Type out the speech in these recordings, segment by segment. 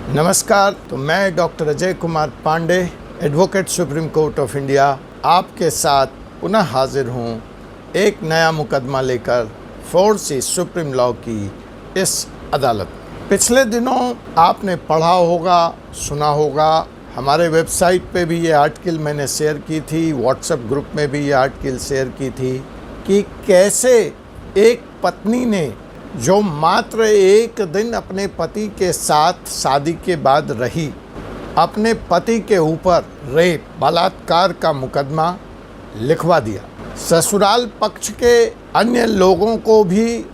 नमस्कार। तो मैं doctor Ajay Kumar Pandey, advocate Supreme Court of India, आपके साथ पुनः हाजिर हूँ एक नया मुकदमा लेकर 4C सुप्रीम लॉ की इस अदालत। पिछले दिनों आपने पढ़ा होगा, सुना होगा, हमारे वेबसाइट पे भी ये आर्टिकल मैंने शेयर की थी, व्हाट्सएप ग्रुप में भी ये आर्टिकल शेयर की थी कि कैसे एक पत्नी ने जो मात्र एक दिन अपने पति के साथ शादी के बाद रही, अपने पति के ऊपर रेप, बलात्कार का मुकदमा लिखवा दिया। ससुराल पक्ष के अन्य लोगों को भी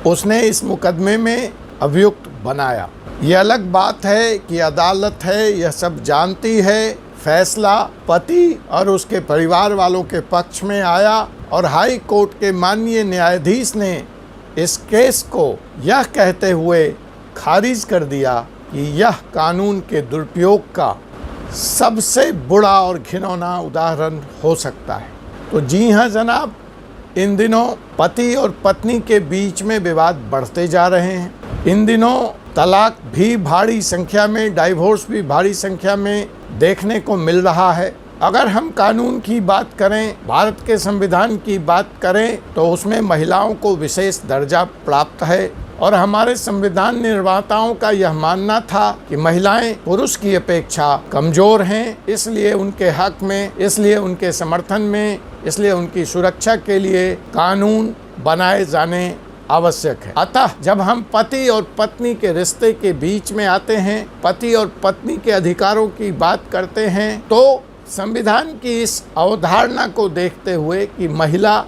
उसने इस मुकदमे में अभियुक्त बनाया। ये अलग बात है कि अदालत है, यह सब जानती है, फैसला पति और उसके परिवार वालों के पक्ष में आया और हाई कोर्ट के माननीय न्यायाधीश ने इस केस को यह कहते हुए खारिज कर दिया कि यह कानून के दुरुपयोग का सबसे बुरा और घिनौना उदाहरण हो सकता है। तो जी हाँ जनाब, इन दिनों पति और पत्नी के बीच में विवाद बढ़ते जा रहे हैं। इन दिनों तलाक भी भारी संख्या में, डाइवोर्स भी भारी संख्या में देखने को मिल रहा है। अगर हम कानून की बात करें, भारत के संविधान की बात करें, तो उसमें महिलाओं को विशेष दर्जा प्राप्त है और हमारे संविधान निर्माताओं का यह मानना था कि महिलाएं पुरुष की अपेक्षा कमजोर हैं, इसलिए उनके हक में, इसलिए उनके समर्थन में, इसलिए उनकी सुरक्षा के लिए कानून बनाए जाने आवश्यक है। अतः जब हम पति और पत्नी के रिश्ते के बीच में आते हैं, पति और पत्नी के अधिकारों की बात करते हैं, तो संविधान की इस अवधारणा को देखते हुए कि महिला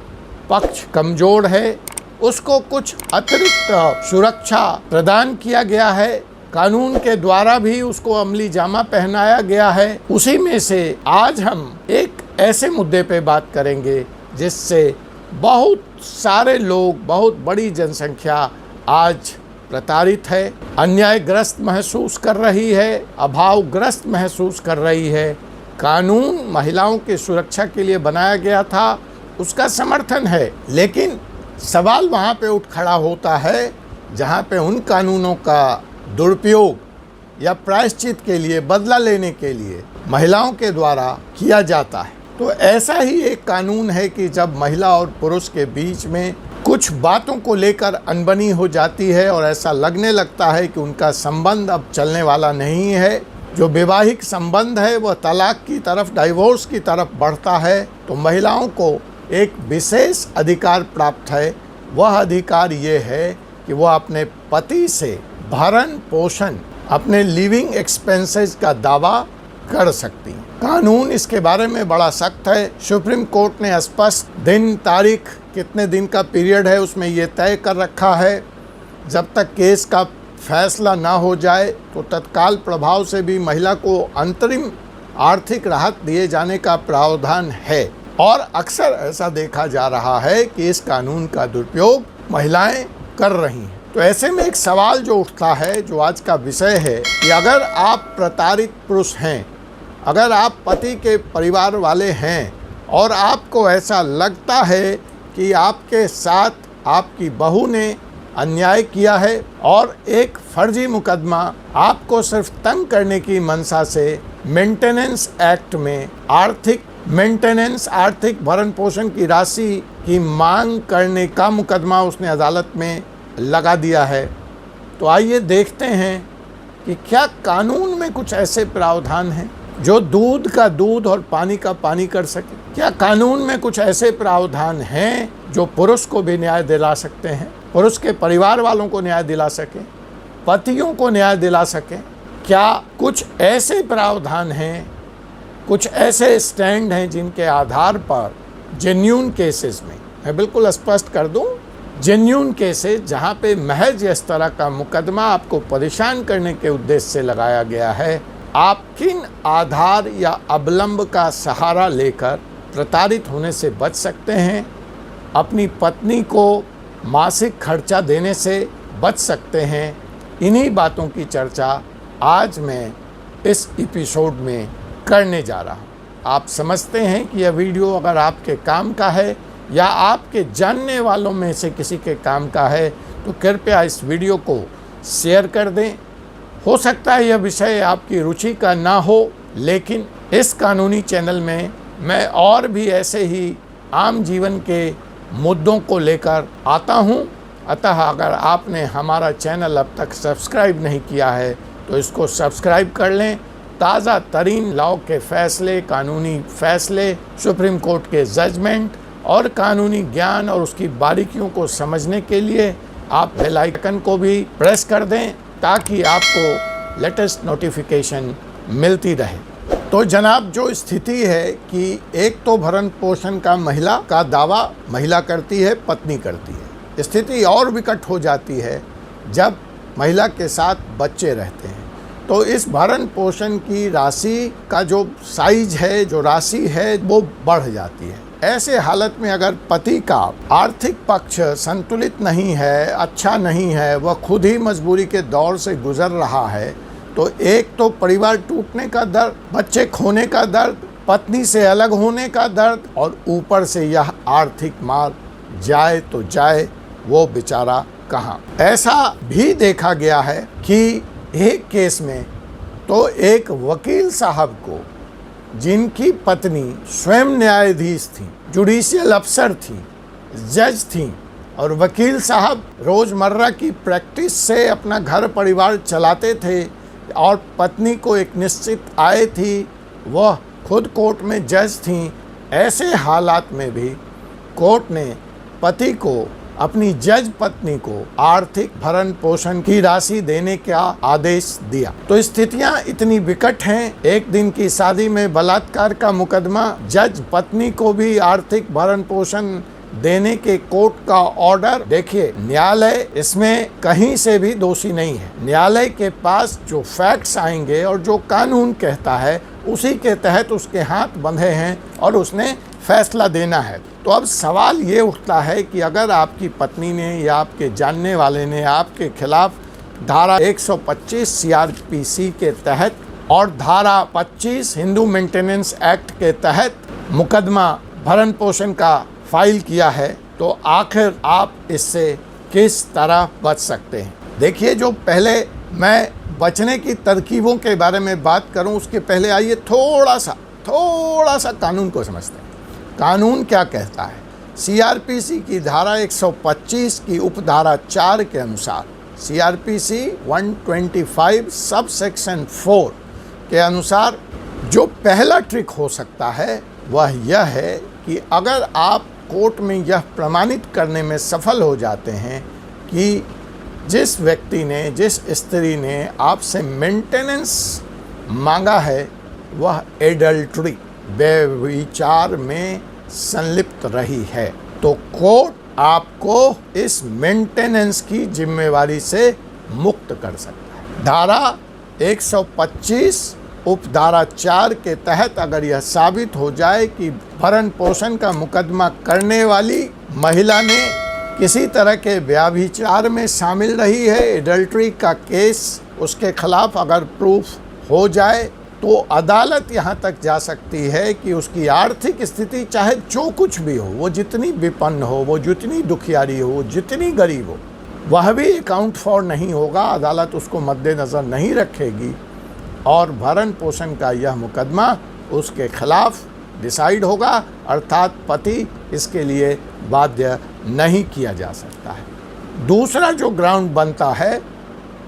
पक्ष कमजोर है, उसको कुछ अतिरिक्त सुरक्षा प्रदान किया गया है, कानून के द्वारा भी उसको अमली जामा पहनाया गया है। उसी में से आज हम एक ऐसे मुद्दे पे बात करेंगे जिससे बहुत सारे लोग, बहुत बड़ी जनसंख्या आज प्रताड़ित है, अन्यायग्रस्त महसूस कर रही है, अभावग्रस्त महसूस कर रही है। कानून महिलाओं की सुरक्षा के लिए बनाया गया था, उसका समर्थन है, लेकिन सवाल वहाँ पे उठ खड़ा होता है जहाँ पे उन कानूनों का दुरुपयोग या प्रायश्चित के लिए, बदला लेने के लिए महिलाओं के द्वारा किया जाता है। तो ऐसा ही एक कानून है कि जब महिला और पुरुष के बीच में कुछ बातों को लेकर अनबनी हो जाती है और ऐसा लगने लगता है कि उनका संबंध अब चलने वाला नहीं है, जो वैवाहिक संबंध है वह तलाक की तरफ, डाइवोर्स की तरफ बढ़ता है, तो महिलाओं को एक विशेष अधिकार प्राप्त है। वह अधिकार ये है कि वह अपने पति से भरण पोषण, अपने लिविंग एक्सपेंसेस का दावा कर सकती हैं। कानून इसके बारे में बड़ा सख्त है। सुप्रीम कोर्ट ने स्पष्ट दिन, तारीख, कितने दिन का पीरियड है उसमें ये तय कर रखा है। जब तक केस का फैसला ना हो जाए तो तत्काल प्रभाव से भी महिला को अंतरिम आर्थिक राहत दिए जाने का प्रावधान है। और अक्सर ऐसा देखा जा रहा है कि इस कानून का दुरुपयोग महिलाएं कर रही हैं। तो ऐसे में एक सवाल जो उठता है, जो आज का विषय है, कि अगर आप प्रताड़ित पुरुष हैं, अगर आप पति के परिवार वाले हैं और आपको ऐसा लगता है कि आपके साथ आपकी बहू ने अन्याय किया है और एक फर्जी मुकदमा आपको सिर्फ तंग करने की मंशा से मेंटेनेंस एक्ट में आर्थिक मेंटेनेंस, आर्थिक भरण पोषण की राशि की मांग करने का मुकदमा उसने अदालत में लगा दिया है, तो आइए देखते हैं कि क्या कानून में कुछ ऐसे प्रावधान हैं जो दूध का दूध और पानी का पानी कर सके। क्या कानून में कुछ ऐसे प्रावधान हैं जो पुरुष को भी न्याय दिला सकते हैं, पुरुष के परिवार वालों को न्याय दिला सके, पतियों को न्याय दिला सके। क्या कुछ ऐसे प्रावधान हैं, कुछ ऐसे स्टैंड हैं जिनके आधार पर जेन्युइन केसेस में, मैं बिल्कुल स्पष्ट कर दूं, जेन्युइन केसेस जहां पे महज इस तरह का मुकदमा आपको परेशान करने के उद्देश्य से लगाया गया है, आप किन आधार या अवलंब का सहारा लेकर प्रताड़ित होने से बच सकते हैं, अपनी पत्नी को मासिक खर्चा देने से बच सकते हैं। इन्हीं बातों की चर्चा आज मैं इस एपिसोड में करने जा रहा हूँ। आप समझते हैं कि यह वीडियो अगर आपके काम का है या आपके जानने वालों में से किसी के काम का है, तो कृपया इस वीडियो को शेयर कर दें। हो सकता है यह विषय आपकी रुचि का ना हो, लेकिन इस कानूनी चैनल में मैं और भी ऐसे ही आम जीवन के मुद्दों को लेकर आता हूं। अतः अगर आपने हमारा चैनल अब तक सब्सक्राइब नहीं किया है तो इसको सब्सक्राइब कर लें। ताज़ा तरीन लॉ के फैसले, कानूनी फैसले, सुप्रीम कोर्ट के जजमेंट और कानूनी ज्ञान और उसकी बारीकियों को समझने के लिए आप बेल आइकन को भी प्रेस कर दें ताकि आपको लेटेस्ट नोटिफिकेशन मिलती रहे। तो जनाब, जो स्थिति है कि एक तो भरण पोषण का महिला का दावा महिला करती है, पत्नी करती है। स्थिति और विकट हो जाती है जब महिला के साथ बच्चे रहते हैं। तो इस भरण पोषण की राशि का जो साइज है, जो राशि है, वो बढ़ जाती है। ऐसे हालत में अगर पति का आर्थिक पक्ष संतुलित नहीं है, अच्छा नहीं है, वह खुद ही मजबूरी के दौर से गुजर रहा है, तो एक तो परिवार टूटने का दर्द, बच्चे खोने का दर्द, पत्नी से अलग होने का दर्द और ऊपर से यह आर्थिक मार जाए तो जाए वो बेचारा कहाँ। ऐसा भी देखा गया है कि एक केस में तो एक वकील साहब को, जिनकी पत्नी स्वयं न्यायाधीश थी, जुडिशियल अफसर थी, जज थी और वकील साहब रोज़मर्रा की प्रैक्टिस से अपना घर परिवार चलाते थे और पत्नी को एक निश्चित आय थी, वह खुद कोर्ट में जज थी। ऐसे हालात में भी कोर्ट ने पति को, अपनी जज पत्नी को आर्थिक भरण पोषण की राशि देने का आदेश दिया। तो स्थितियां इतनी विकट हैं। एक दिन की शादी में बलात्कार का मुकदमा, जज पत्नी को भी आर्थिक भरण पोषण देने के कोर्ट का ऑर्डर। देखिए, न्यायालय इसमें कहीं से भी दोषी नहीं है। न्यायालय के पास जो फैक्ट्स आएंगे और जो कानून कहता है उसी के तहत उसके हाथ बंधे हैं और उसने फैसला देना है। तो अब सवाल ये उठता है कि अगर आपकी पत्नी ने या आपके जानने वाले ने आपके खिलाफ धारा 125 CRPC के तहत और धारा 25 हिंदू मेंटेनेंस एक्ट के तहत मुकदमा भरण पोषण का फाइल किया है, तो आखिर आप इससे किस तरह बच सकते हैं। देखिए, जो पहले मैं बचने की तरकीबों के बारे में बात करूं, उसके पहले आइए थोड़ा सा कानून को समझते हैं। कानून क्या कहता है? CRPC की धारा 125 की उपधारा 4 के अनुसार, CRPC 125 सब सेक्शन 4 के अनुसार जो पहला ट्रिक हो सकता है वह यह है कि अगर आप कोर्ट में यह प्रमाणित करने में सफल हो जाते हैं कि जिस व्यक्ति ने, जिस स्त्री ने आपसे मेंटेनेंस मांगा है वह एडल्ट्री, व्यभिचार में संलिप्त रही है, तो कोर्ट आपको इस मेंटेनेंस की जिम्मेवारी से मुक्त कर सकता है। धारा 125 उपधारा 4 के तहत अगर यह साबित हो जाए कि भरण पोषण का मुकदमा करने वाली महिला ने किसी तरह के व्यभिचार में शामिल रही है, एडल्ट्री का केस उसके खिलाफ अगर प्रूफ हो जाए, तो अदालत यहाँ तक जा सकती है कि उसकी आर्थिक स्थिति चाहे जो कुछ भी हो, वो जितनी विपन्न हो, वो जितनी दुखियारी हो, जितनी गरीब हो, वह भी अकाउंट फॉर नहीं होगा। अदालत उसको मद्देनज़र नहीं रखेगी और भरण पोषण का यह मुकदमा उसके खिलाफ डिसाइड होगा, अर्थात पति इसके लिए बाध्य नहीं किया जा सकता है। दूसरा जो ग्राउंड बनता है,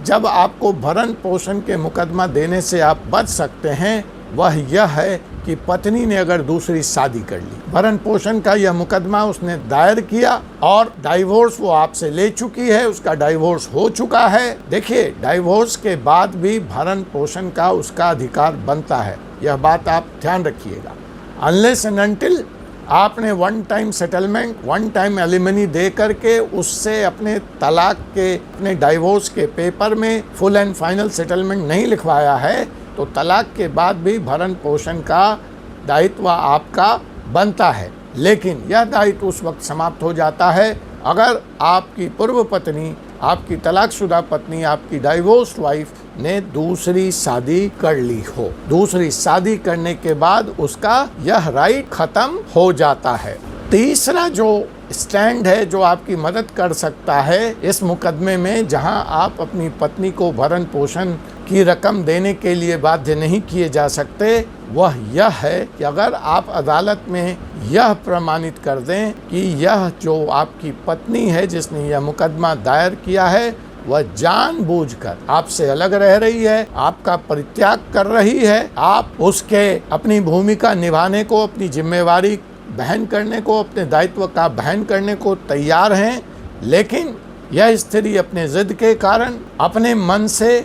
जब आपको भरण पोषण के मुकदमा देने से आप बच सकते हैं, वह यह है कि पत्नी ने अगर दूसरी शादी कर ली, भरण पोषण का यह मुकदमा उसने दायर किया और डाइवोर्स वो आपसे ले चुकी है, उसका डाइवोर्स हो चुका है। देखिए, डाइवोर्स के बाद भी भरण पोषण का उसका अधिकार बनता है, यह बात आप ध्यान रखिएगा। अनलेस एंड अनटिल आपने one time settlement, one time alimony दे करके उससे अपने तलाक के, अपने डाइवोर्स के पेपर में फुल एंड फाइनल सेटलमेंट नहीं लिखवाया है, तो तलाक के बाद भी भरण पोषण का दायित्व आपका बनता है। लेकिन यह दायित्व उस वक्त समाप्त हो जाता है अगर आपकी पूर्व पत्नी, आपकी तलाकशुदा पत्नी, आपकी डाइवोर्स वाइफ ने दूसरी शादी कर ली हो। दूसरी शादी करने के बाद उसका यह राइट खत्म हो जाता है। तीसरा जो स्टैंड है जो आपकी मदद कर सकता है इस मुकदमे में, जहां आप अपनी पत्नी को भरण पोषण की रकम देने के लिए बाध्य नहीं किए जा सकते, वह यह है कि अगर आप अदालत में यह प्रमाणित कर दें कि यह जो आपकी पत्नी है जिसने यह मुकदमा दायर किया है वह जानबूझकर आपसे अलग रह रही है, आपका परित्याग कर रही है, आप उसके अपनी भूमिका निभाने को, अपनी जिम्मेवारी बहन करने को, अपने दायित्व का बहन करने को तैयार हैं, लेकिन यह स्त्री अपने जिद के कारण अपने मन से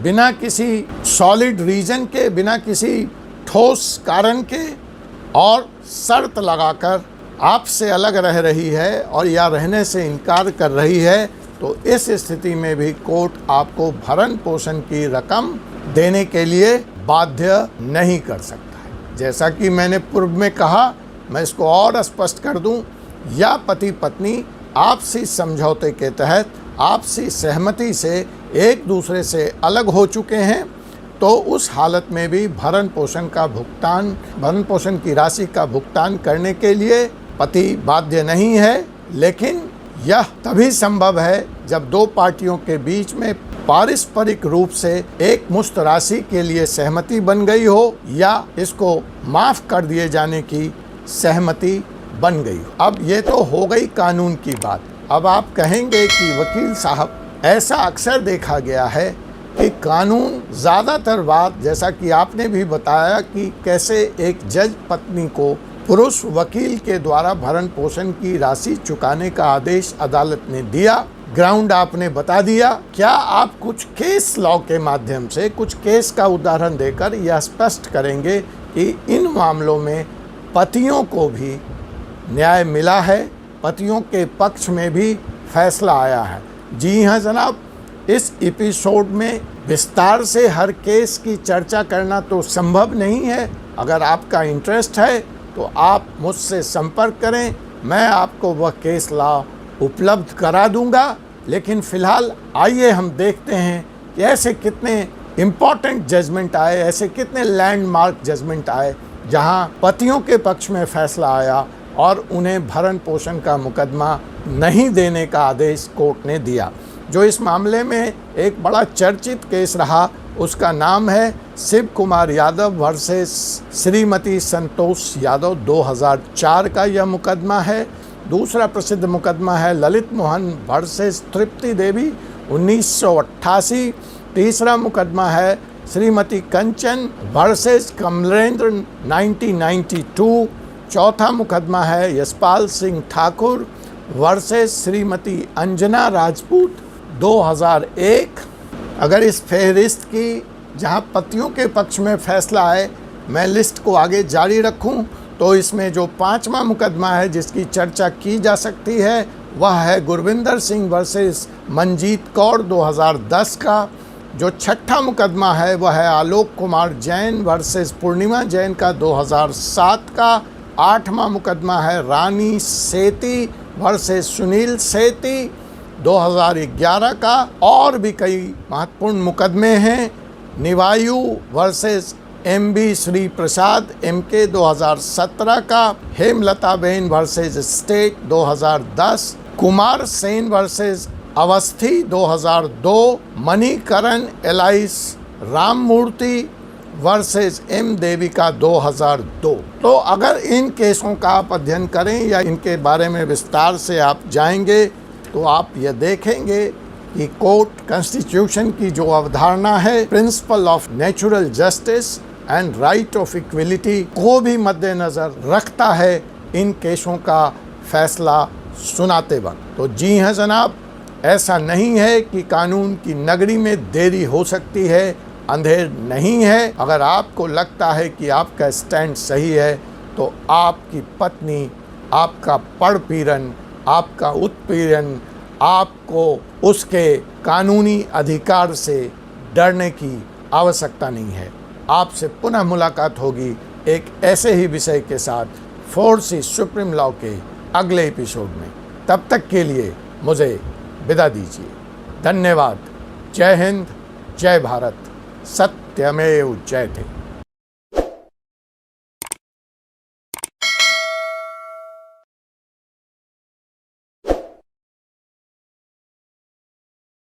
बिना किसी सॉलिड रीजन के, बिना किसी ठोस कारण के और शर्त लगाकर आपसे अलग रह रही है और या रहने से इनकार कर रही है, तो इस स्थिति में भी कोर्ट आपको भरण पोषण की रकम देने के लिए बाध्य नहीं कर सकता है। जैसा कि मैंने पूर्व में कहा, मैं इसको और स्पष्ट कर दूं, या पति पत्नी आपसी समझौते के तहत आपसी सहमति से एक दूसरे से अलग हो चुके हैं, तो उस हालत में भी भरण पोषण की राशि का भुगतान करने के लिए पति बाध्य नहीं है। लेकिन यह तभी संभव है जब दो पार्टियों के बीच में पारस्परिक रूप से एक मुश्त राशि के लिए सहमति बन गई हो या इसको माफ कर दिए जाने की सहमति बन गई हो। अब ये तो हो गई कानून की बात। अब आप कहेंगे कि वकील साहब, ऐसा अक्सर देखा गया है कि कानून ज़्यादातर बात, जैसा कि आपने भी बताया कि कैसे एक जज पत्नी को पुरुष वकील के द्वारा भरण पोषण की राशि चुकाने का आदेश अदालत ने दिया, ग्राउंड आपने बता दिया। क्या आप कुछ केस लॉ के माध्यम से, कुछ केस का उदाहरण देकर यह स्पष्ट करेंगे कि इन मामलों में पतियों को भी न्याय मिला है, पतियों के पक्ष में भी फैसला आया है? जी हाँ जनाब, इस एपिसोड में विस्तार से हर केस की चर्चा करना तो संभव नहीं है। अगर आपका इंटरेस्ट है तो आप मुझसे संपर्क करें, मैं आपको वह केस लॉ उपलब्ध करा दूंगा। लेकिन फ़िलहाल आइए हम देखते हैं कि ऐसे कितने इम्पॉर्टेंट जजमेंट आए, ऐसे कितने लैंडमार्क जजमेंट आए जहां पतियों के पक्ष में फैसला आया और उन्हें भरण पोषण का मुकदमा नहीं देने का आदेश कोर्ट ने दिया। जो इस मामले में एक बड़ा चर्चित केस रहा उसका नाम है शिव कुमार यादव वर्सेस श्रीमती संतोष यादव, 2004 का यह मुकदमा है। दूसरा प्रसिद्ध मुकदमा है ललित मोहन वर्सेस तृप्ति देवी, 1988। तीसरा मुकदमा है श्रीमती कंचन वर्सेस कमलेंद्र, 1992। चौथा मुकदमा है यशपाल सिंह ठाकुर वर्सेस श्रीमती अंजना राजपूत, 2001। अगर इस फहरिस्त की जहां पतियों के पक्ष में फैसला आए मैं लिस्ट को आगे जारी रखूं, तो इसमें जो पांचवा मुकदमा है जिसकी चर्चा की जा सकती है वह है गुरविंदर सिंह वर्सेस मंजीत कौर, 2010 का। जो छठा मुकदमा है वह है आलोक कुमार जैन वर्सेस पूर्णिमा जैन का, 2007 का। आठवां मुकदमा है रानी सेती वर्सेस सुनील सेती, 2011 का। और भी कई महत्वपूर्ण मुकदमे हैं, निवायु versus MB Shri Prasad MK, 2017 का। Hemlata Ben versus state, 2010। Kumar Sen versus Awasthi, 2002। Manikaran alias Ramamurthy versus M Devika, 2002। तो अगर इन केसों का आप अध्ययन करें या इनके बारे में विस्तार से आप जाएंगे तो आप यह देखेंगे कि कोर्ट कॉन्स्टिट्यूशन की जो अवधारणा है, principle of natural justice and right of equality, को भी मद्देनज़र रखता है इन केसों का फैसला सुनाते वक्त। तो जी हाँ जनाब, ऐसा नहीं है कि कानून की नगरी में देरी हो सकती है, अंधेर नहीं है। अगर आपको लगता है कि आपका स्टैंड सही है तो आपकी पत्नी, आपका पड़पीड़न, आपका उत्पीड़न, आपको उसके कानूनी अधिकार से डरने की आवश्यकता नहीं है। आपसे पुनः मुलाकात होगी एक ऐसे ही विषय के साथ 4C सुप्रीम लॉ के अगले एपिसोड में। तब तक के लिए मुझे विदा दीजिए। धन्यवाद। जय हिंद, जय भारत, सत्यमेव जयते।